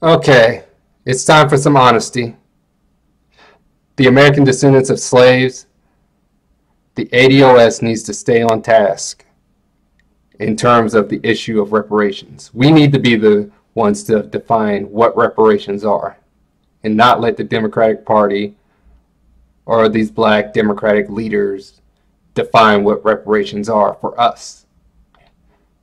Okay, it's time for some honesty. The American descendants of slaves, the ADOS needs to stay on task in terms of the issue of reparations. We need to be the ones to define what reparations are and not let the Democratic Party or these black Democratic leaders define what reparations are for us.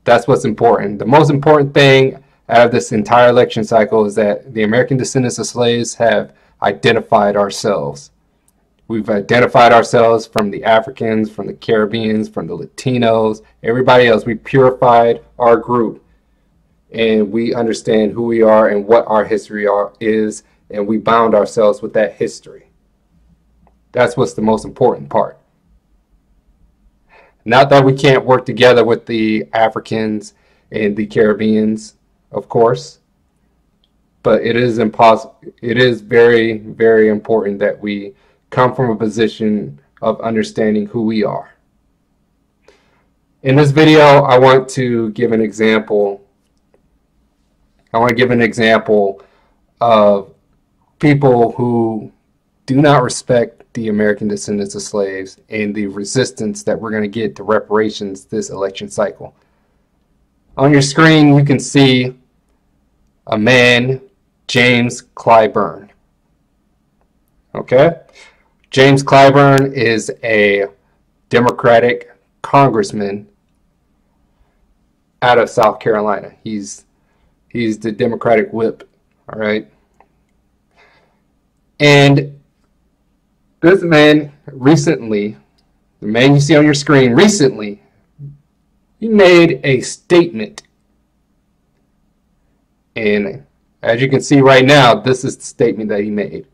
That's what's important. The most important thing out of this entire election cycle is that the American descendants of slaves have identified ourselves. We've identified ourselves from the Africans, from the Caribbeans, from the Latinos, everybody else. We purified our group and we understand who we are and what our history is, and we bound ourselves with that history. That's what's the most important part. Not that we can't work together with the Africans and the Caribbeans, of course, but it is impossible. It is very, very important that we come from a position of understanding who we are. In this video, I want to give an example. I want to give an example of people who do not respect the American descendants of slaves and the resistance that we're going to get to reparations this election cycle. On your screen, you can see a man, James Clyburn. Okay? James Clyburn is a Democratic congressman out of South Carolina. He's the Democratic whip, all right? And this man recently, the man you see on your screen recently, he made a statement. And as you can see right now, this is the statement that he made.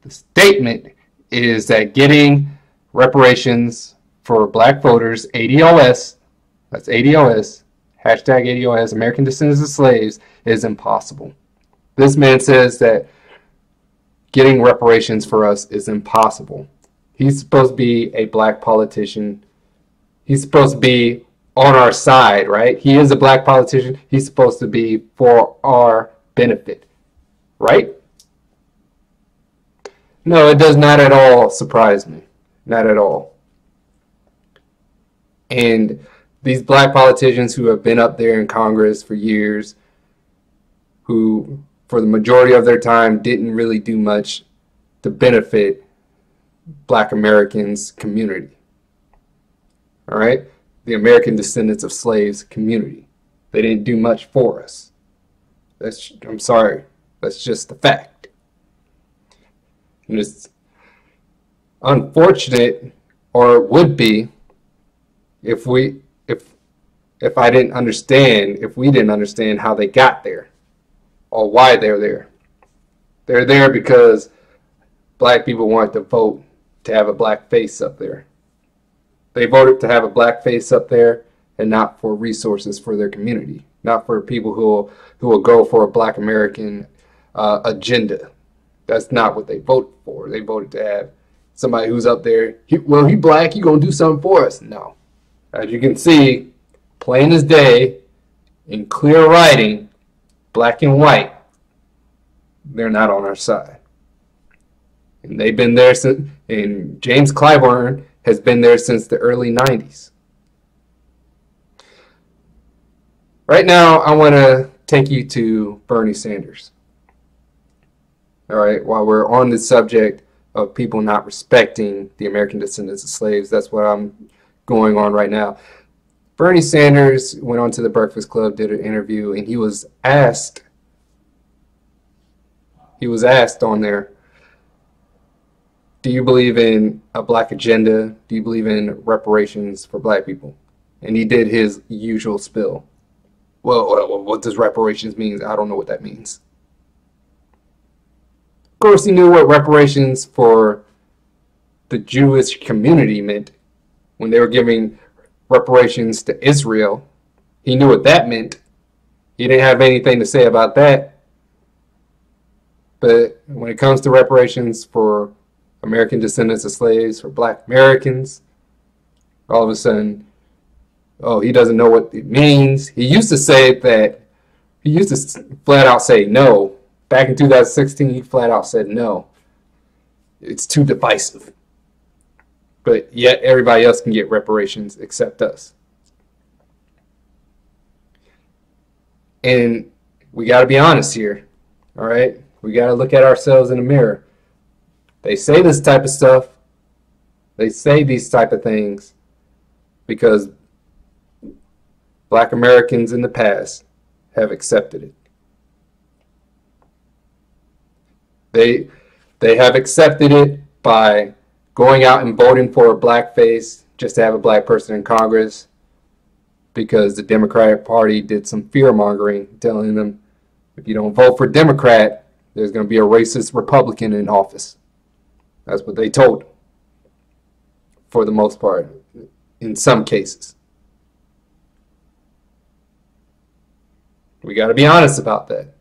The statement is that getting reparations for black voters, ADOS, that's ADOS, hashtag ADOS, American Descendants of Slaves, is impossible. This man says that getting reparations for us is impossible. He's supposed to be a black politician. He's supposed to be on our side, right? He is a black politician. He's supposed to be for our benefit, right? No, it does not at all surprise me. Not at all. And these black politicians who have been up there in Congress for years, who for the majority of their time didn't really do much to benefit black Americans community. All right? The American descendants of slaves community. They didn't do much for us. I'm sorry. That's just the fact. And it's unfortunate, or it would be, if we didn't understand how they got there or why they're there. They're there because black people wanted to vote to have a black face up there. They voted to have a black face up there and not for resources for their community, not for people who will go for a black American agenda. That's not what they voted for. They voted to have somebody who's up there, he black, he gonna do something for us. No. As you can see, plain as day, in clear writing, black and white, they're not on our side. And they've been there since, and James Clyburn has been there since the early 90s. Right now, I want to take you to Bernie Sanders. All right, while we're on the subject of people not respecting the American descendants of slaves, that's what I'm going on right now. Bernie Sanders went on to the Breakfast Club, did an interview, and he was asked on there, do you believe in a black agenda? Do you believe in reparations for black people? And he did his usual spill. Well, what does reparations mean? I don't know what that means. Of course, he knew what reparations for the Jewish community meant when they were giving reparations to Israel. He knew what that meant. He didn't have anything to say about that. But when it comes to reparations for American descendants of slaves, for black Americans, all of a sudden, oh, he doesn't know what it means. He used to say that He used to flat out say no. Back in 2016, he flat out said no. It's too divisive. But yet everybody else can get reparations except us. And we got to be honest here, all right? We got to look at ourselves in the mirror. They say this type of stuff. They say these type of things because Black Americans in the past have accepted it. They have accepted it by going out and voting for a black face just to have a black person in Congress because the Democratic Party did some fear-mongering, telling them if you don't vote for Democrat, there's going to be a racist Republican in office. That's what they told them, for the most part, in some cases. We got to be honest about that.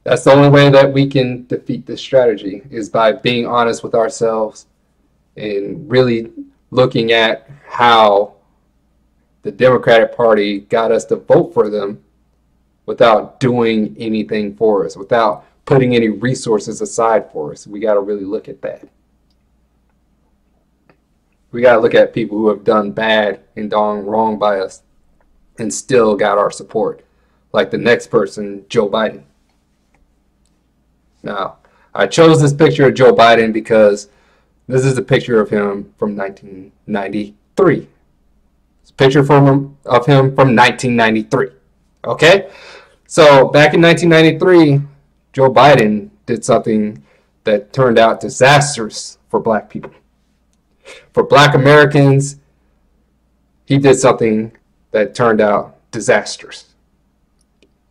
That's the only way that we can defeat this strategy, is by being honest with ourselves and really looking at how the Democratic Party got us to vote for them without doing anything for us, without putting any resources aside for us. We got to really look at that. We got to look at people who have done bad and done wrong by us and still got our support, like the next person, Joe Biden. Now, I chose this picture of Joe Biden because this is a picture of him from 1993. It's a picture of him from 1993. Okay? So, back in 1993, Joe Biden did something that turned out disastrous for black people. For black Americans, he did something that turned out disastrous.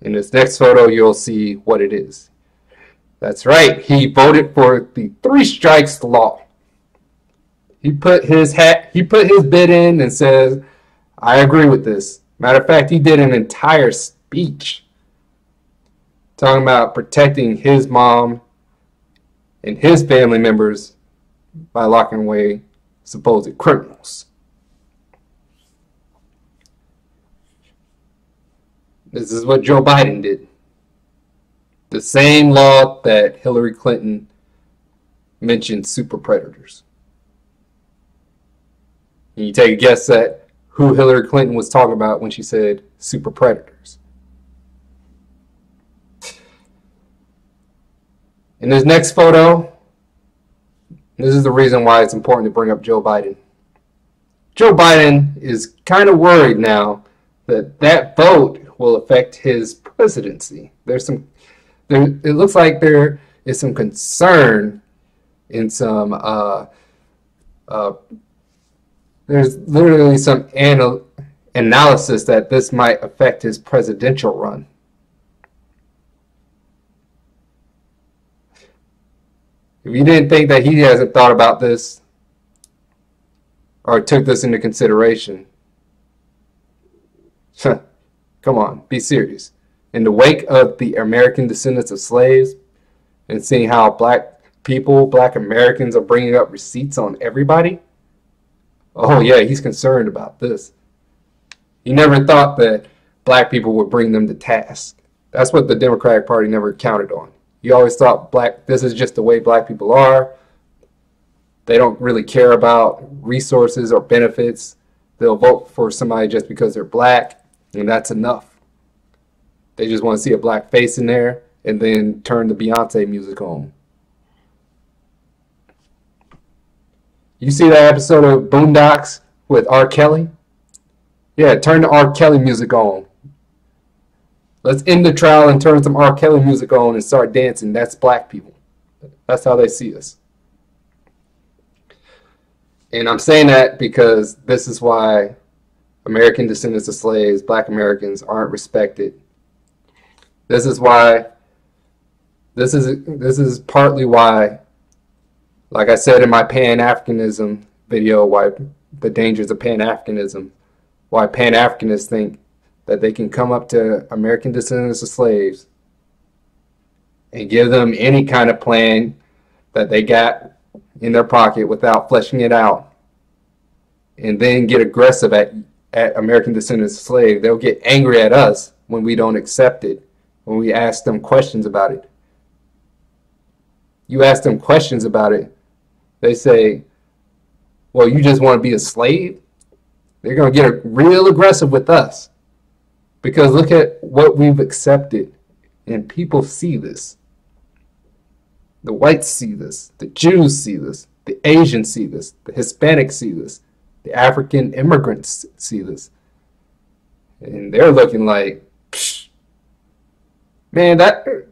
In this next photo, you'll see what it is. That's right, he voted for the three strikes law. He put his bid in and says, I agree with this. Matter of fact, he did an entire speech talking about protecting his mom and his family members by locking away supposed criminals. This is what Joe Biden did. The same law that Hillary Clinton mentioned super predators. Can you take a guess at who Hillary Clinton was talking about when she said super predators? In this next photo, this is the reason why it's important to bring up Joe Biden. Joe Biden is kind of worried now that that vote will affect his presidency. It looks like there is some concern in some, there's literally some analysis that this might affect his presidential run. If you didn't think that he hasn't thought about this or took this into consideration, come on, be serious. In the wake of the American descendants of slaves and seeing how black people, black Americans are bringing up receipts on everybody, oh yeah, he's concerned about this. He never thought that black people would bring them to task. That's what the Democratic Party never counted on. You always thought this is just the way black people are. They don't really care about resources or benefits. They'll vote for somebody just because they're black, and that's enough. They just want to see a black face in there and then turn the Beyonce music on. You see that episode of Boondocks with R. Kelly? Yeah, turn the R. Kelly music on. Let's end the trial and turn some R. Kelly music on and start dancing. That's black people. That's how they see us. And I'm saying that because this is why American descendants of slaves, black Americans, aren't respected. This is partly why, like I said in my Pan-Africanism video, why the dangers of Pan-Africanism, why Pan-Africanists think that they can come up to American descendants of slaves and give them any kind of plan that they got in their pocket without fleshing it out, and then get aggressive at American descendants of slaves. They'll get angry at us when we don't accept it, when we ask them questions about it. You ask them questions about it, they say, well, you just want to be a slave? They're going to get real aggressive with us. Because look at what we've accepted, and people see this. The whites see this, the Jews see this, the Asians see this, the Hispanics see this, the African immigrants see this. And they're looking like, psh, man,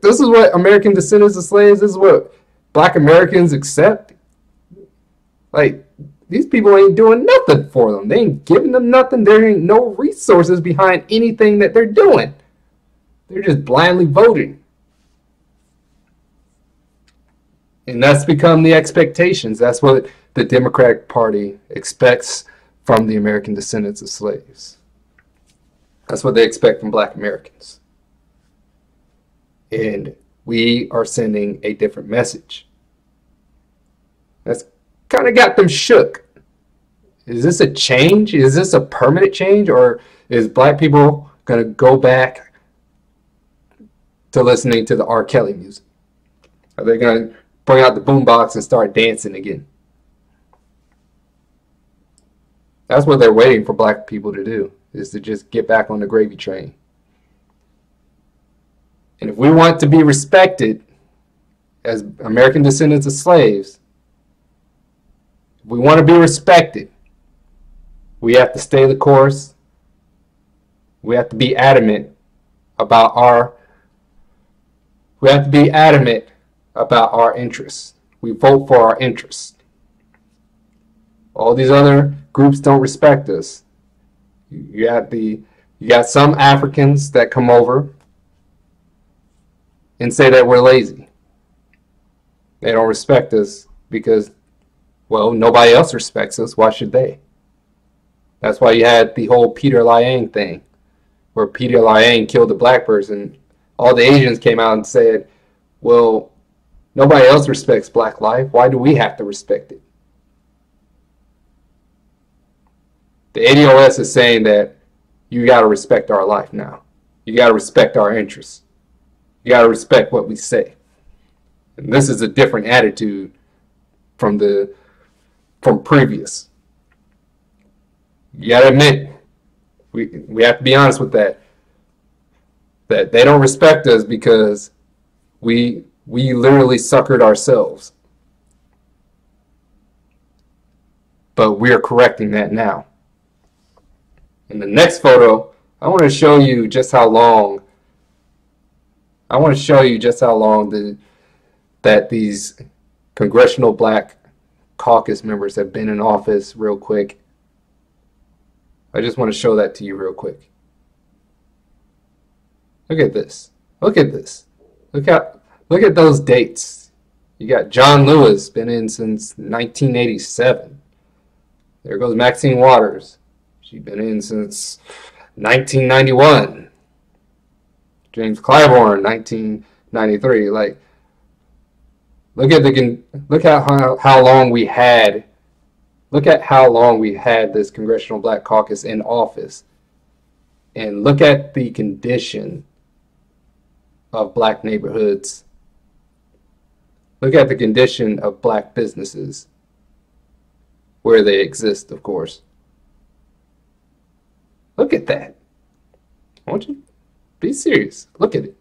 this is what American descendants of slaves, this is what Black Americans accept. Like, these people ain't doing nothing for them. They ain't giving them nothing. There ain't no resources behind anything that they're doing. They're just blindly voting. And that's become the expectations. That's what the Democratic Party expects from the American descendants of slaves. That's what they expect from Black Americans. And we are sending a different message. That's kind of got them shook. Is this a change? Is this a permanent change? Or is Black people going to go back to listening to the R. Kelly music? Are they going to bring out the boombox and start dancing again? That's what they're waiting for Black people to do, is to just get back on the gravy train. And if we want to be respected as American descendants of slaves, if we want to be respected, we have to stay the course. We have to be adamant about our interests. We vote for our interests. All these other groups don't respect us. You got some Africans that come over and say that we're lazy. They don't respect us because, well, nobody else respects us. Why should they? That's why you had the whole Peter Liang thing, where Peter Liang killed a Black person. All the Asians came out and said, well, nobody else respects Black life. Why do we have to respect it? The ADOS is saying that you got to respect our life now. You got to respect our interests. You got to respect what we say. And this is a different attitude from previous. You got to admit, we have to be honest with that they don't respect us because we literally suckered ourselves. But we're correcting that now. In the next photo, I want to show you just how long that these Congressional Black Caucus members have been in office real quick. I just want to show that to you real quick. Look at this. Look at this. Look at those dates. You got John Lewis, been in since 1987. There goes Maxine Waters. She's been in since 1991. James Clyburn, 1993. Like, look at how long we had. Look at how long we had this Congressional Black Caucus in office, and look at the condition of Black neighborhoods. Look at the condition of Black businesses, where they exist, of course. Look at that. I want you to be serious. Look at it.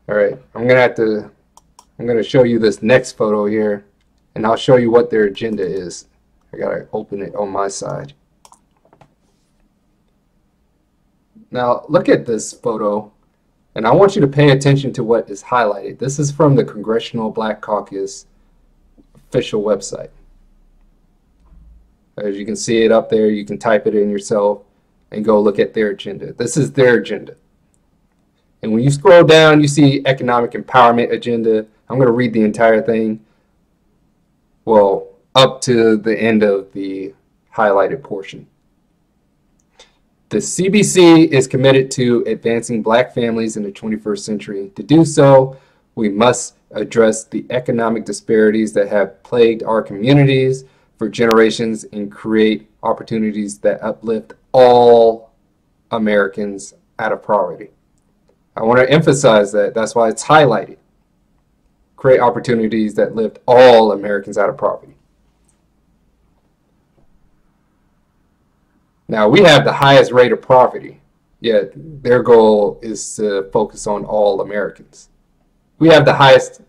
All right, I'm gonna show you this next photo here, and I'll show you what their agenda is. I gotta open it on my side. Now look at this photo, and I want you to pay attention to what is highlighted. This is from the Congressional Black Caucus official website. As you can see it up there, you can type it in yourself and go look at their agenda. This is their agenda. And when you scroll down, you see economic empowerment agenda. I'm going to read the entire thing. Well, up to the end of the highlighted portion. The CBC is committed to advancing Black families in the 21st century. To do so, we must address the economic disparities that have plagued our communities for generations and create opportunities that uplift all Americans out of poverty. I want to emphasize that. That's why it's highlighted. Create opportunities that lift all Americans out of poverty. Now, we have the highest rate of poverty, yet their goal is to focus on all Americans. We have the highest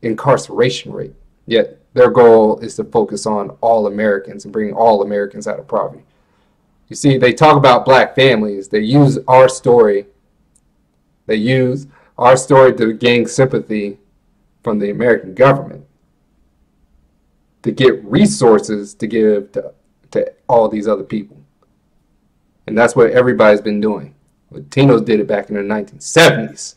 incarceration rate, yet their goal is to focus on all Americans and bring all Americans out of poverty. You see, they talk about black families. They use our story. They use our story to gain sympathy from the American government, to get resources to give to all these other people. And that's what everybody's been doing. Latinos did it back in the 1970s.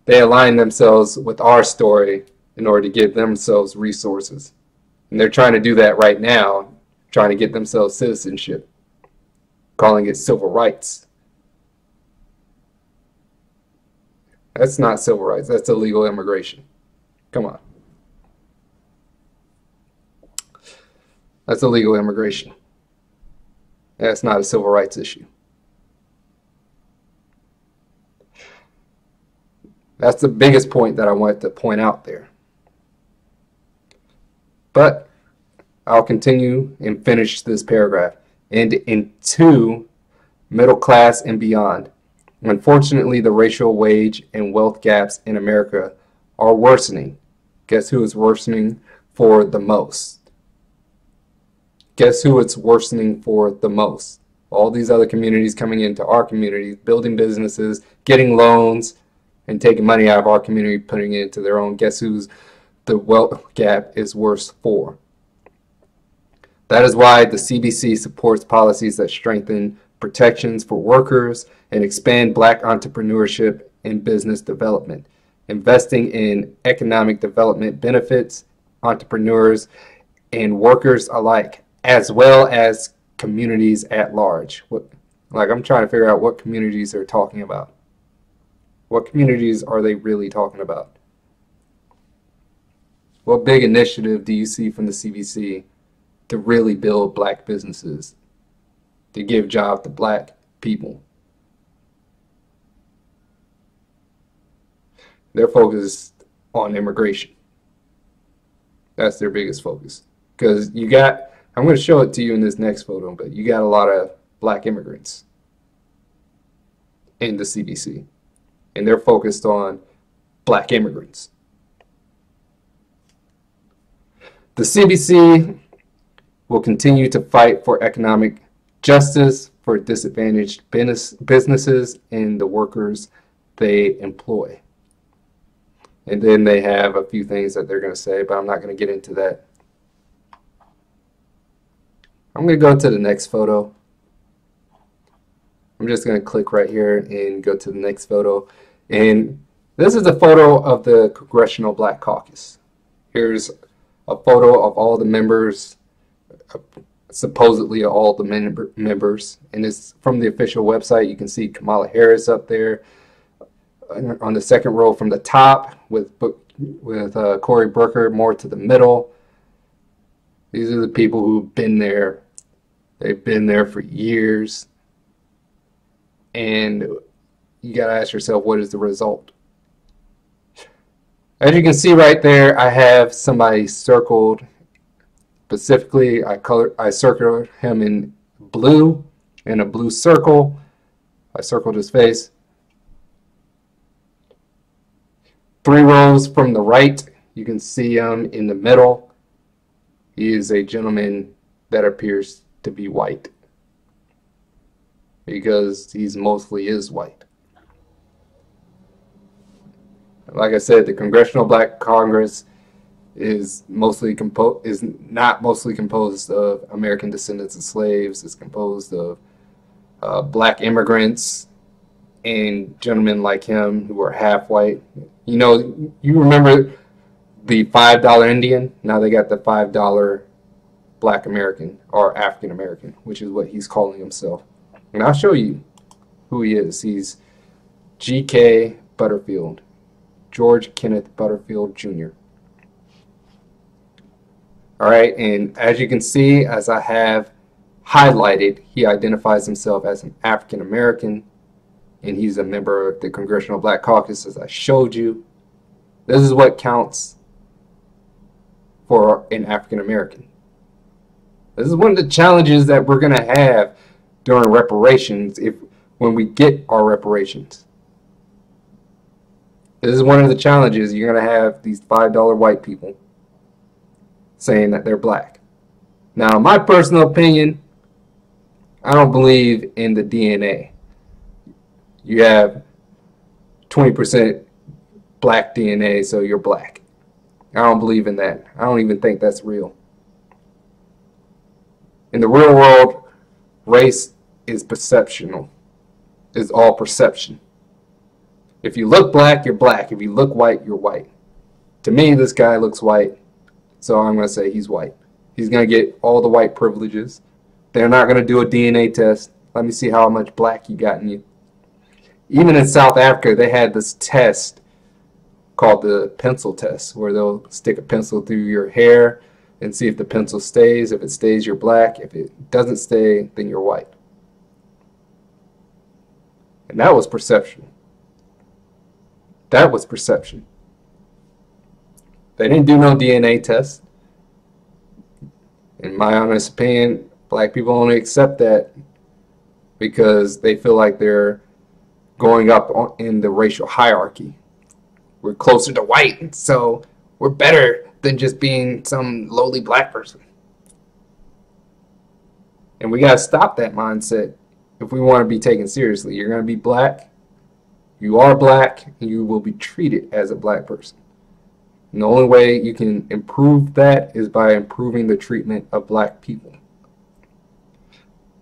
They aligned themselves with our story in order to give themselves resources. And they're trying to do that right now, trying to get themselves citizenship, calling it civil rights. That's not civil rights. That's illegal immigration. Come on. That's illegal immigration. That's not a civil rights issue. That's the biggest point that I wanted to point out there. But I'll continue and finish this paragraph. And into middle class and beyond. Unfortunately, the racial wage and wealth gaps in America are worsening. Guess who is worsening for the most? Guess who it's worsening for the most? All these other communities coming into our communities, building businesses, getting loans, and taking money out of our community, putting it into their own. Guess who's the wealth gap is worse for? That is why the CBC supports policies that strengthen protections for workers and expand black entrepreneurship and business development, investing in economic development benefits entrepreneurs and workers alike, as well as communities at large. I'm trying to figure out what communities they're talking about. What communities are they really talking about? What big initiative do you see from the CBC to really build black businesses, to give jobs to black people? They're focused on immigration. That's their biggest focus. Because you got, I'm going to show it to you in this next photo, but you got a lot of black immigrants in the CBC. And they're focused on black immigrants. The CBC will continue to fight for economic justice for disadvantaged businesses and the workers they employ. And then they have a few things that they're going to say, but I'm not going to get into that. I'm going to go to the next photo. I'm just going to click right here and go to the next photo. And this is a photo of the Congressional Black Caucus. Here's a photo of all the members, supposedly all the members, and it's from the official website. You can see Kamala Harris up there on the second row from the top, with Cory Booker more to the middle. These are the people who've been there. They've been there for years, and you got to ask yourself, what is the result? As you can see right there, I have somebody circled. Specifically, I circled him in blue, in a blue circle. I circled his face. 3 rows from the right, you can see him in the middle. He is a gentleman that appears to be white, because he's mostly is white. Like I said, the Congressional Black Congress is not mostly composed of American descendants of slaves. It's composed of black immigrants and gentlemen like him who are half white. You know, you remember the $5 Indian? Now they got the $5 Black American, or African American, which is what he's calling himself. And I'll show you who he is. He's G.K. Butterfield, George Kenneth Butterfield Jr. All right, and as you can see, as I have highlighted, he identifies himself as an African American, and he's a member of the Congressional Black Caucus, as I showed you. This is what counts for an African American. This is one of the challenges that we're going to have during reparations when we get our reparations. This is one of the challenges. You're going to have these $5 white people saying that they're black. Now, in my personal opinion, I don't believe in the DNA. You have 20% black DNA, so you're black. I don't believe in that. I don't even think that's real. In the real world, race is perceptional. It's all perception. If you look black, you're black. If you look white, you're white. To me, this guy looks white, so I'm going to say he's white. He's going to get all the white privileges. They're not going to do a DNA test. Let me see how much black you got in you. Even in South Africa, they had this test called the pencil test, where they'll stick a pencil through your hair and see if the pencil stays. If it stays, you're black. If it doesn't stay, then you're white. And that was perception. That was perception. They didn't do no DNA test. In my honest opinion, black people only accept that because they feel like they're going up in the racial hierarchy. We're closer to white, so we're better than just being some lowly black person. And we got to stop that mindset if we want to be taken seriously. You're going to be black. You are black, and you will be treated as a black person. And the only way you can improve that is by improving the treatment of black people.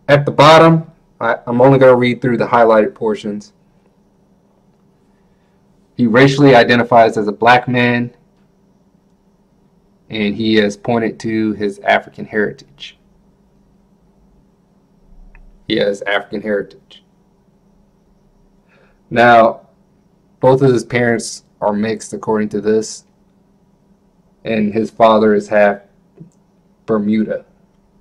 At the bottom, I'm only going to read through the highlighted portions. He racially identifies as a black man, and he has pointed to his African heritage. He has African heritage. Now, both of his parents are mixed according to this, and his father is half Bermuda.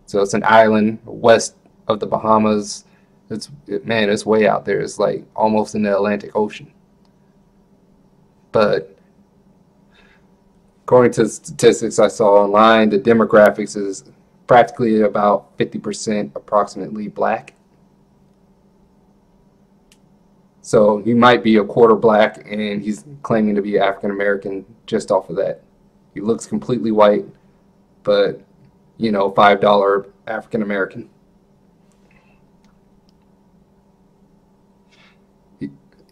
So it's an island west of the Bahamas. It's way out there. It's like almost in the Atlantic Ocean. But according to statistics I saw online, the demographics is practically about 50% approximately black. So he might be a quarter black, and he's claiming to be African American just off of that. He looks completely white, but, you know, $5 African American.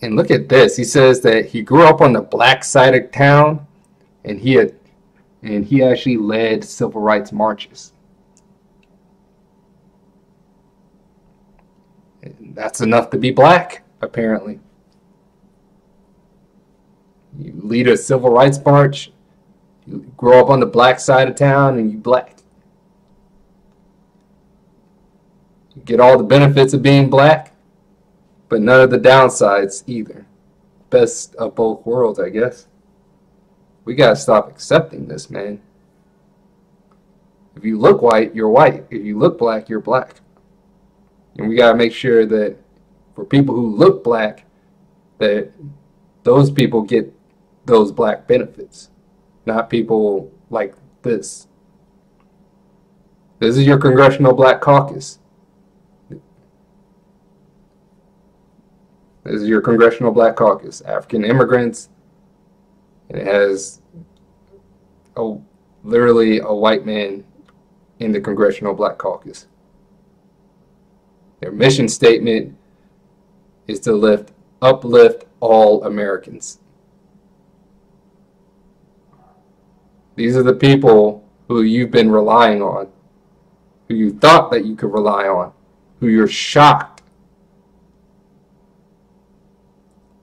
And look at this. He says that he grew up on the black side of town, and he actually led civil rights marches. And that's enough to be black, apparently. You lead a civil rights march, you grow up on the black side of town, and you black. You get all the benefits of being black, but none of the downsides either. Best of both worlds, I guess. We gotta stop accepting this, man. If you look white, you're white. If you look black, you're black. And we gotta make sure that for people who look black, that those people get those black benefits, not people like this. This is your Congressional Black Caucus. This is your Congressional Black Caucus, African immigrants, and it has literally a white man in the Congressional Black Caucus. Their mission statement is to uplift all Americans. These are the people who you've been relying on, who you thought that you could rely on, who you're shocked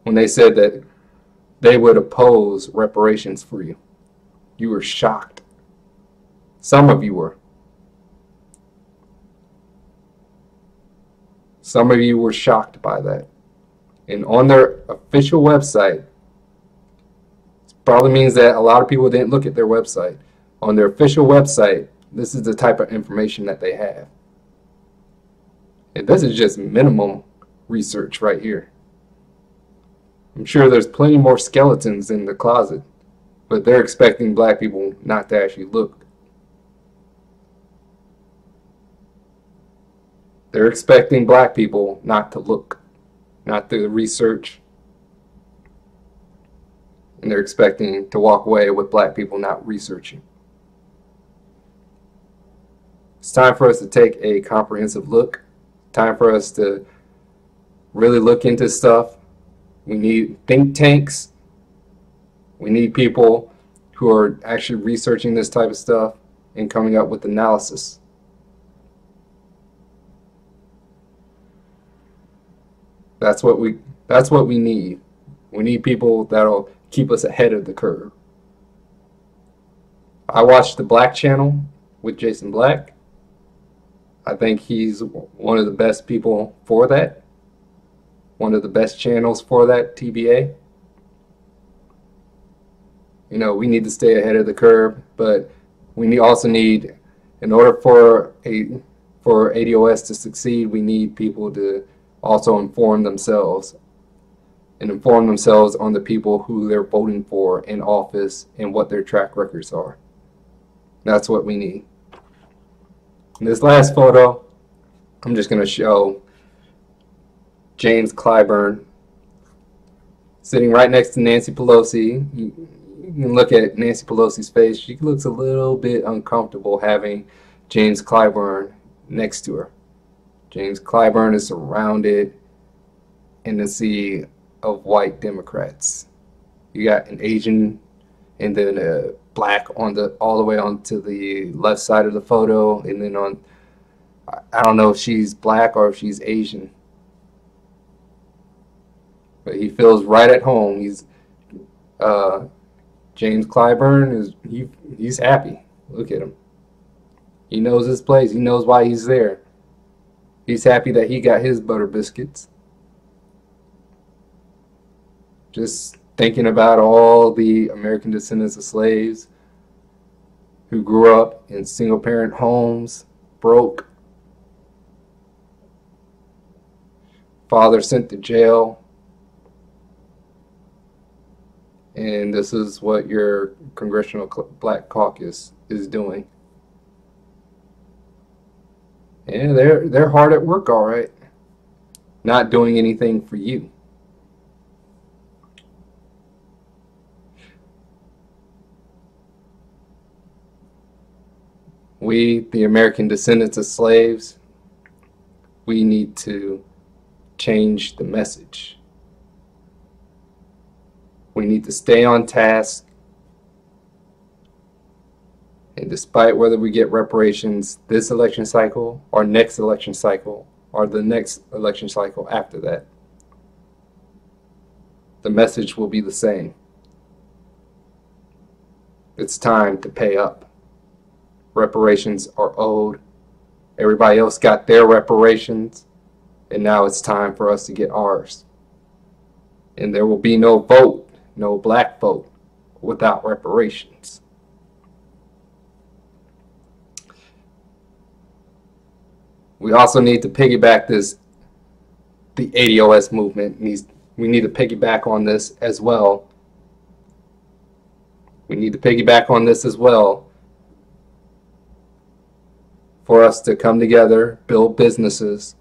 when they said that they would oppose reparations for you. You were shocked. Some of you were. Some of you were shocked by that. And on their official website, it probably means that a lot of people didn't look at their website, On their official website, this is the type of information that they have. And this is just minimum research right here. I'm sure there's plenty more skeletons in the closet, but they're expecting black people not to actually look. They're expecting black people not to look, not to research. And they're expecting to walk away with black people not researching. It's time for us to take a comprehensive look. Time for us to really look into stuff. We need think tanks. We need people who are actually researching this type of stuff and coming up with analysis. That's what we need. We need people that'll keep us ahead of the curve. I watched the Black Channel with Jason Black. I think he's one of the best people for that. One of the best channels for that, TBA. You know, we need to stay ahead of the curve, but we also need, in order for ADOS to succeed, we need people to also inform themselves and inform themselves on the people who they're voting for in office and what their track records are. That's what we need. In this last photo, I'm just going to show James Clyburn sitting right next to Nancy Pelosi. You can look at Nancy Pelosi's face. She looks a little bit uncomfortable having James Clyburn next to her. James Clyburn is surrounded in a sea of white Democrats. You got an Asian and then a black on all the way onto the left side of the photo, and then on, I don't know if she's black or if she's Asian, but he feels right at home. He's James Clyburn he's happy. Look at him. He knows his place. He knows why he's there. He's happy that he got his butter biscuits. Just thinking about all the American descendants of slaves who grew up in single-parent homes, broke, father sent to jail, and this is what your Congressional Black Caucus is doing. And they're hard at work, all right, not doing anything for you. We, the American descendants of slaves, we need to change the message. We need to stay on task. And despite whether we get reparations this election cycle or next election cycle or the next election cycle after that, the message will be the same. It's time to pay up. Reparations are owed. Everybody else got their reparations, and now it's time for us to get ours. And there will be no vote, no black vote, without reparations. We also need to piggyback the ADOS movement. We need to piggyback on this as well. We need to piggyback on this as well for us to come together, build businesses,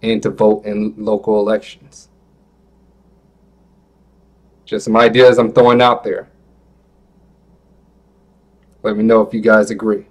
and to vote in local elections. Just some ideas I'm throwing out there. Let me know if you guys agree.